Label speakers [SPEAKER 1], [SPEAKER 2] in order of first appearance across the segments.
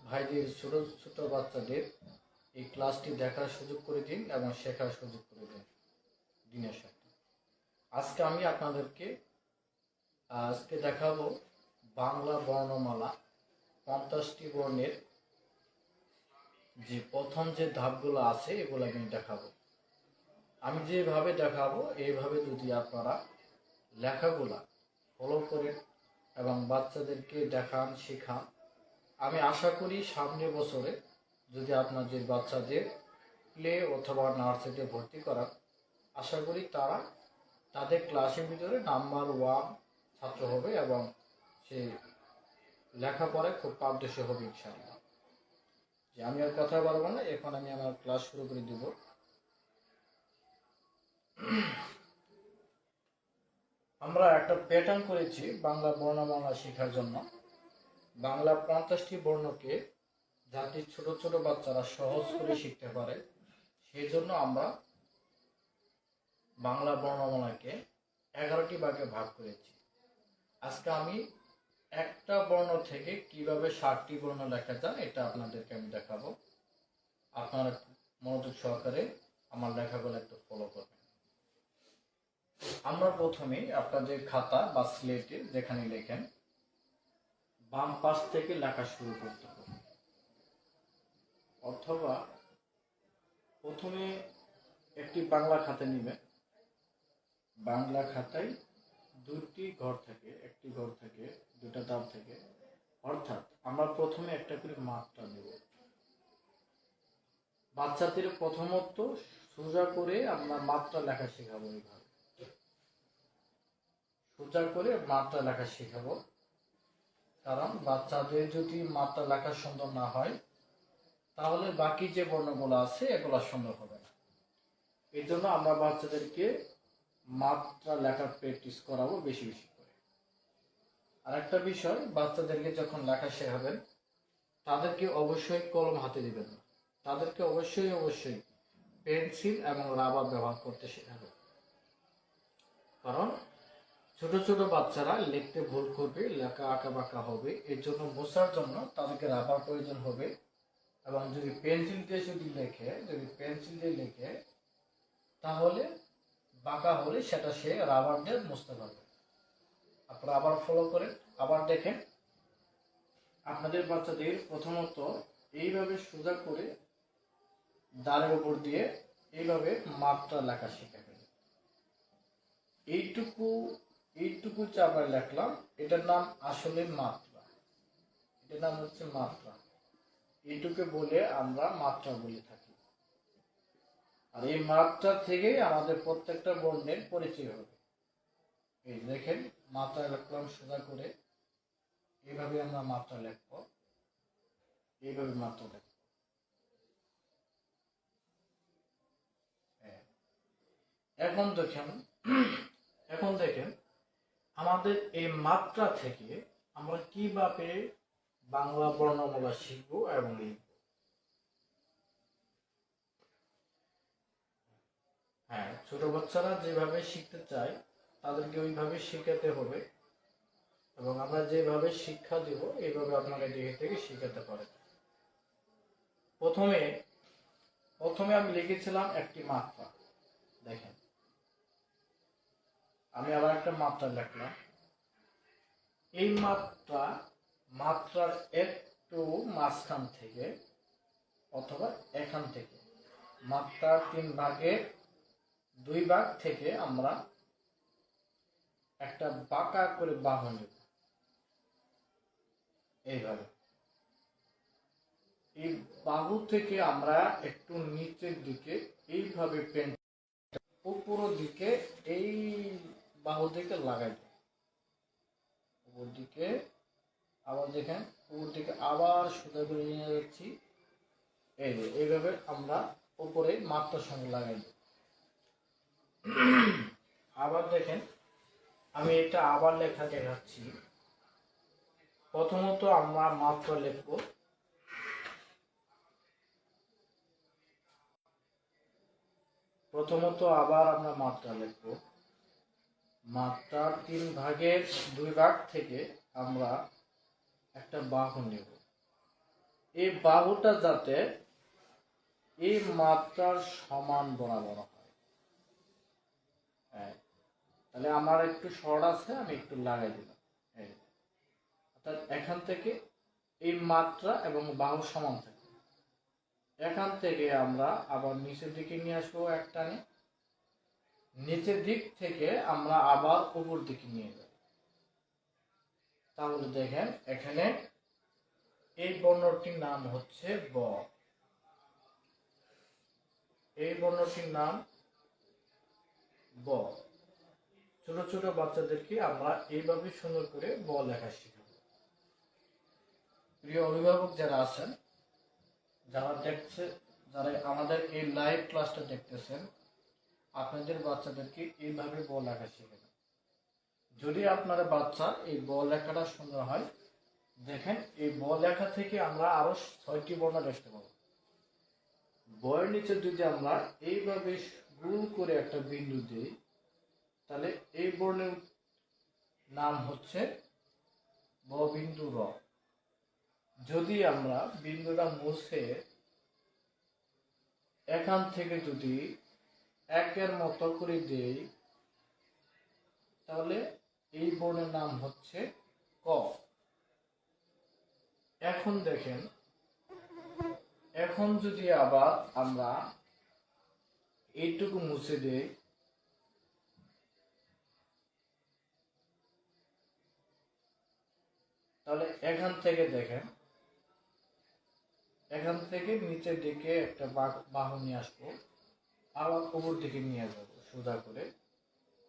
[SPEAKER 1] ভাইদের ছোট ছোট বাচ্চাদের এই ক্লাসটি দেখার সুযোগ করে দিন এবং শেখার সুযোগ করে দিন দিনের সাথে। আজকে আমি আপনাদেরকে দেখাবো বাংলা বর্ণমালা 50টি বর্ণের যে প্রথম যে ধাপগুলো আছে এগুলো আমি দেখাবো। আমি যেভাবে দেখাবো এইভাবে যদি আপনারা লেখাগুলা ফলো করেন এবং বাচ্চাদেরকে দেখান শেখান, আমি আশা করি সামনের বছরে যদি আপনাদের বাচ্চাদের প্লে অথবা নার্সারিতে ভর্তি করান, আশা করি তারা তাদের ক্লাসের ভিতরে নাম্বার 1 ছাত্র হবে এবং সে লেখাপড়ায় খুব পারদর্শী হবে ইনশাআল্লাহ। যে আমি আর কথা বলবো না, এখন আমি আমার ক্লাস শুরু করে দিব। আমরা একটা প্যাটার্ন করেছি বাংলা বর্ণমালা শেখার জন্য। বাংলা 50টি বর্ণকে যাতে ছোট ছোট বাচ্চারা সহজ করে শিখতে পারে, সেই জন্য আমরা বাংলা বর্ণমালাকে 11টি ভাগে ভাগ করেছি। আজকে আমি একটা বর্ণ থেকে কিভাবে 60টি বর্ণ লেখা যায় এটা আপনাদেরকে আমি দেখাবো। আপনারা মনোযোগ সহকারে আমার লেখাগুলো একটু ফলো করবেন। আমরা প্রথমে আপনাদের খাতা বা স্লেটে যেখানে লেখেন বাম পাশ থেকে লেখা শুরু করতে হবে, অথবা প্রথমে একটি বাংলা খাতা নেবেন। বাংলা খাতায় দুটি ঘর থাকে, একটি ঘর থেকে দুটা ধাপ থেকে, অর্থাৎ আমরা প্রথমে একটা করে মাত্রা দেব। বাচ্চাদের প্রথমত সোজা করে আমরা মাত্রা লেখা শেখাবো। এইভাবে সোজা করে মাত্রা লেখা শেখাবো, কারণ বাচ্চাদের যদি মাত্রা লেখা সুন্দর না হয় তাহলে বাকি যে বর্ণগুলো আছে এগুলো সুন্দর হবে না। এই জন্য আমরা বাচ্চাদেরকে মাত্রা লেখার প্র্যাকটিস করাবো বেশি বেশি করে। আর একটা বিষয়, বাচ্চাদেরকে যখন লেখা শেখাবেন তাদেরকে অবশ্যই কলম হাতে দিবেন না, তাদেরকে অবশ্যই পেন্সিল এবং রাবার ব্যবহার করতে শেখাবেন। কারণ ছোট ছোট বাচ্চারা লিখতে ভুল করবে, লেখা আঁকা বাঁকা হবে, এর জন্য মোছার জন্য তাদেরকে রাবার প্রয়োজন হবে। এবং যদি পেন্সিল দিয়ে লেখে তাহলে বাঁকা হলে সেটা সে রাবার দিয়ে মুছতে পারবে। আপনারা আবার ফলো করেন, আবার দেখেন। আপনাদের বাচ্চাদের প্রথমত এইভাবে সোজা করে দাঁড়ের উপর দিয়ে এইভাবে মাত্রা লেখা শেখাবেন। এইটুকু চাপা লেখলাম, এটার নাম আসলে মাত্রা, এটার নাম হচ্ছে মাত্রা। এইটুকে বলে আমরা মাত্রা বলে থাকি। আর এই মাত্রা থেকেই আমাদের প্রত্যেকটা বর্ণের পরিচয় হবে। এই দেখেন, মাত্রা লিখলাম সোজা করে, এইভাবে আমরা মাত্রা লিখবো, এইভাবে মাত্রা লিখবো। এখন দেখেন আমাদের এই মাত্রা থেকে আমরা কিভাবে বাংলা বর্ণমালা শিখবো এবং লিখবো। হ্যাঁ, ছোট বাচ্চারা যেভাবে শিখতে চায় তাদেরকে ওইভাবে শেখাতে হবে, এবং আমরা যেভাবে শিক্ষা দেব এইভাবে আপনারা দেখে থেকে শিখাতে পারেন। প্রথমে আমি লিখেছিলাম একটি মাত্রা। দেখেন, আমি আবার একটা মাত্রা লিখলাম। এই মাত্রার একটু মাঝখান থেকে অথবা এখান থেকে মাত্রার 3 ভাগের 2 ভাগ থেকে আমরা একটা বাঁকা করে বাহু নেব। এইভাবে এই বাহু থেকে আমরা একটু নিচের দিকে এইভাবে পেন উপর দিকে এই বাহু থেকে লাগাই দেব। উপর দিকে আবার দেখেন, উপর দিকে আবার সোজা করে নিয়ে যাচ্ছি। এইভাবে আমরা উপরে মাত্রার সঙ্গে লাগাই দেব। আবার দেখেন, আমি এটা আবার লেখা দেখাচ্ছি। প্রথমত আমরা মাত্রা লিখব। আবার আমরা মাত্রা লিখব। মাত্রার 3 ভাগের 2 ভাগ থেকে আমরা একটা বাহু নেব। এই বাহুটা যাতে এই মাত্রার সমান বরাবর হয়। হ্যাঁ, তাহলে আমার একটু শর্ট আছে, আমি একটু লাগাই দিলাম। অর্থাৎ এখান থেকে এই মাত্রা এবং বাহু সমান থাকে। এখান থেকে আমরা আবার নিচের দিকে নিয়ে আসবো এক টানে, নিচের দিক থেকে আমরা আবার উপর দিকে নিয়ে যাব। তাহলে দেখেন এখানে এই বর্ণটির নাম হচ্ছে ব। এই বর্ণটির নাম ব। ছোট ছোট বাচ্চাদেরকে আমরা এইভাবে সুন্দর করে ব লেখা শিখাবো। প্রিয় অভিভাবক যারা আছেন, যারা দেখছে, যারা আমাদের এই লাইভ ক্লাসটা দেখতেছেন, আপনাদের বাচ্চাদেরকে এইভাবে ব লেখা শিখাবেন। যদি আপনার বাচ্চা এই ব লেখাটা সুন্দর হয়, দেখেন এই ব লেখা থেকে আমরা আরো 6টি বর্ণ দেখতে পাবো। বয়ের নিচে যদি আমরা এইভাবে গোল করে একটা বিন্দু দিই, তাহলে এই বর্ণের নাম হচ্ছে ব বিন্দু র। যদি আমরা বিন্দুটা মুছে এখান থেকে যদি একের মতো করে দেই, তাহলে এই বর্ণের নাম হচ্ছে ক। এখন দেখেন, এখন যদি আবার আমরা এইটুকু মুছে দেই, তাহলে এখান থেকে দেখেন, এখান থেকে নিচের দিকে একটা বাহু নিয়ে আসবো, আবার উপর দিকে নিয়ে যাবো সোজা করে।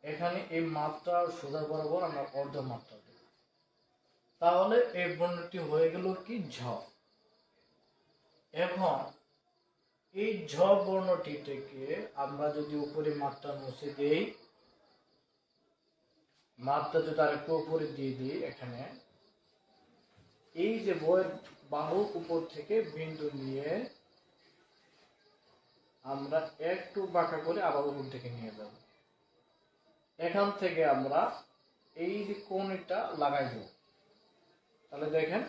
[SPEAKER 1] এখানে এই মাত্রা সোজা বরাবর আমরা অর্ধ মাত্রা দেব। তাহলে এই বর্ণটি হয়ে গেল কি ঝ। এখন এই ঝ বর্ণটি থেকে আমরা যদি উপরে মাত্রা মুছে দেই, মাত্রা যদি আরেকটু উপরে দিয়ে দিই, এখানে এই যে বইয়ের বাহুর উপর থেকে বিন্দু নিয়ে আমরা একটু বাঁকা করে আবার উপর থেকে নিয়ে যাব। এখান থেকে আমরা এই যে কোণটা লাগাই দেব। তাহলে দেখেন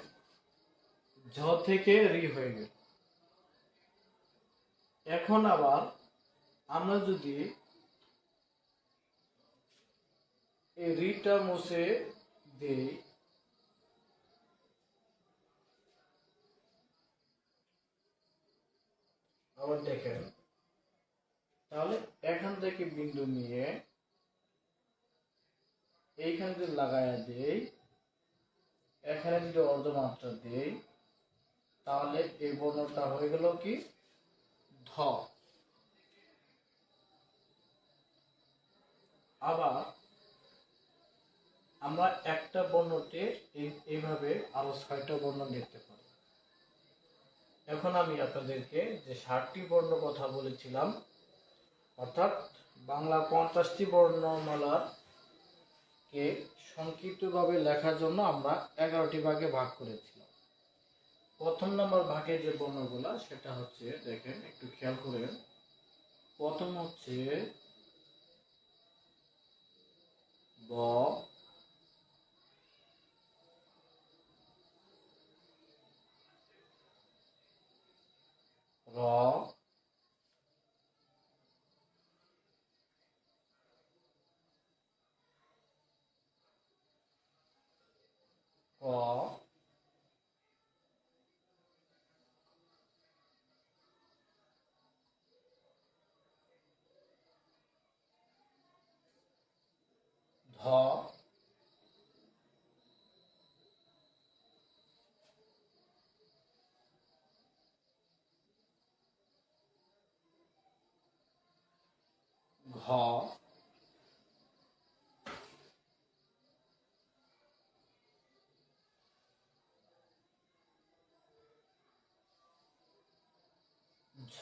[SPEAKER 1] ঝ থেকে রি হয়ে গেল। এখন আবার আমরা যদি এই রিটা মুছে দেই, আবার দেখেন, তাহলে এখান থেকে বিন্দু নিয়ে এইখানে যদি লাগাইয়া দেই, এখানে যদি অর্ধমাত্রা দেই, তাহলে এই বর্ণটা হয়ে গেল কি ধ। আবার আমরা একটা বর্ণতে এইভাবে আরো 6টা বর্ণ দেখতে পাই। এখন আমি আপনাদেরকে যে 7টি বর্ণ কথা বলেছিলাম, অর্থাৎ বাংলা 50টি বর্ণমালার কে সংক্ষিপ্তভাবে লেখার জন্য আমরা 11টি ভাগে ভাগ করেছিলাম। প্রথম নম্বর ভাগে যে বর্ণগুলা, সেটা হচ্ছে, দেখেন একটু খেয়াল করেন, প্রথম হচ্ছে ব, র, ক, ধ, ঘ, ঝ,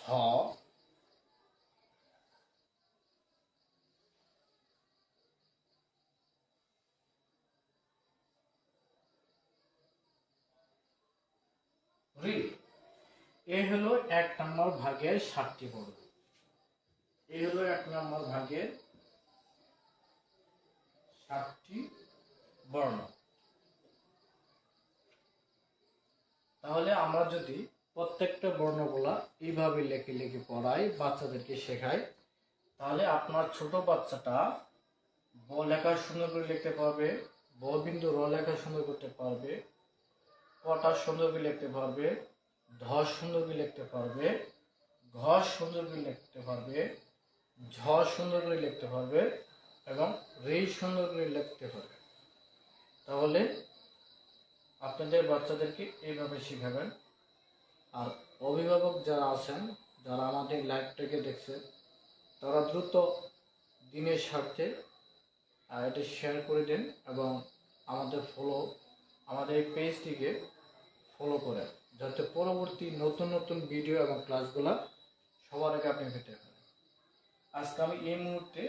[SPEAKER 1] রি। এ হলো 1 নম্বর ভাগের 7টি বর্ণ। এই হলো 1 নম্বর ভাগের 7টি বর্ণ। তাহলে আমরা যদি প্রত্যেকটা বর্ণগুলা এইভাবে লিখে লিখে পড়াই, বাচ্চাদেরকে শেখাই, তাহলে আপনার ছোট বাচ্চাটা ব লেখা সুন্দর করে লিখতে পারবে, ব বিন্দু র লেখা সুন্দর করতে পারবে, কটা সুন্দর করে লিখতে পারবে, ধ সুন্দর করে লিখতে পারবে, ঘ সুন্দর করে লিখতে পারবে, ঝ সুন্দর করে লিখতে পারবে এবং রে সুন্দর করে লিখতে পারবে। তাহলে আপনাদের বাচ্চাদেরকে এইভাবে শেখাবেন। আর অভিভাবক যারা আছেন, যারা আমাদের লাইভটাকে দেখছেন, তারা দ্রুত দিনের স্বার্থে এটা শেয়ার করে দেন এবং আমাদের এই পেজটিকে ফলো করেন, যাতে পরবর্তী নতুন নতুন ভিডিও এবং ক্লাসগুলো সবার আগে আপনি পেতে পারেন। আজকে আমি এই মুহূর্তে